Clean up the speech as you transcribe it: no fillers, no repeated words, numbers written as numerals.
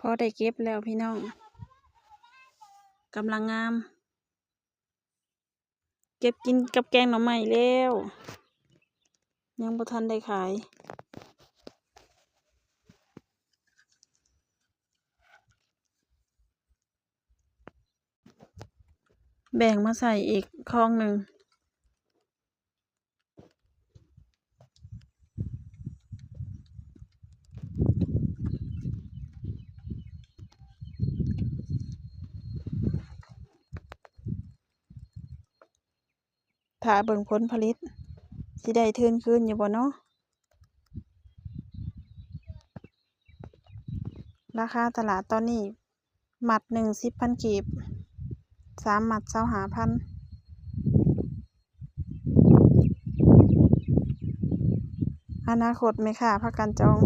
พอได้เก็บแล้วพี่น้องกำลังงาม เก็บกินกับแกงหน่อไม้แล้วยังบ่ทันได้ขายแบ่งมาใส่อีกคลองหนึ่งถ้าเบิ่งผลผลิตสิได้ทื่นคืนอยู่บ่เนาะราคาตลาดตอนนี้หมัดหนึ่ง10,000 กีบ3 หมัด25,000อนาคตแม่ค้าพากันจอง